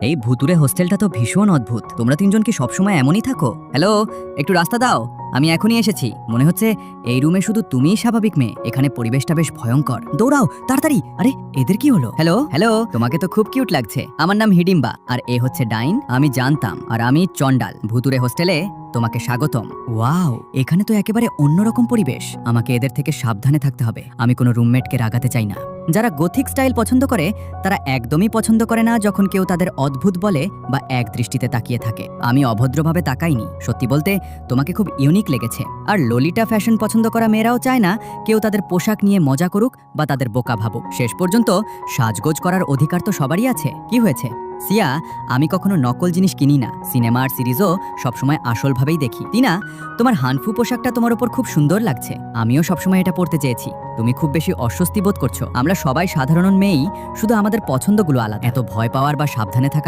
এই ভুতুরে হোস্টেলটা তো ভীষণ অদ্ভুত। তোমরা তিনজন কি সবসময় এমনই থাকো? হ্যালো, একটু রাস্তা দাও, আমি এখনই এসেছি। মনে হচ্ছে এই রুমে শুধু তুমিই স্বাভাবিক মেয়ে। এখানে পরিবেশটা বেশ ভয়ঙ্কর। দৌড়াও তাড়াতাড়ি। আরে এদের কি হলো? হ্যালো হ্যালো, তোমাকে তো খুব কিউট লাগছে। আমার নাম হিডিম্বা, আর এ হচ্ছে ডাইন। আমি জানতাম, আর আমি চন্ডাল। ভুতুরে হোস্টেলে তোমাকে স্বাগতম। ওয়াও, এখানে তো একেবারে অন্যরকম পরিবেশ। আমাকে এদের থেকে সাবধানে থাকতে হবে। আমি কোনো রুমমেটকে রাগাতে চাই না। যারা গথিক স্টাইল পছন্দ করে তারা একদমই পছন্দ করে না যখন কেউ তাদের অদ্ভুত বলে বা এক দৃষ্টিতে তাকিয়ে থাকে। আমি অভদ্রভাবে তাকাইনি। সত্যি বলতে তোমাকে খুব ইউনিক লেগেছে। আর ললিটা ফ্যাশন পছন্দ করা মেয়েরাও চায় না কেউ তাদের পোশাক নিয়ে মজা করুক বা তাদের বোকা ভাবুক। শেষ পর্যন্ত সাজগোজ করার অধিকার তো সবারই আছে। কি হয়েছে সিয়া? আমি কখনো নকল জিনিস কিনি না। সিনেমা আর সিরিজও সবসময় আসলভাবেই দেখি। তিনা, তোমার হানফু পোশাকটা তোমার উপর খুব সুন্দর লাগছে। আমিও সবসময় এটা পরতে চেয়েছি। তুমি খুব বেশি অস্বস্তি বোধ করছো। আমরা সবাই সাধারণ মেয়েই, শুধু আমাদের পছন্দগুলো আলাদা। এত ভয় পাওয়ার বা সাবধানে থাকার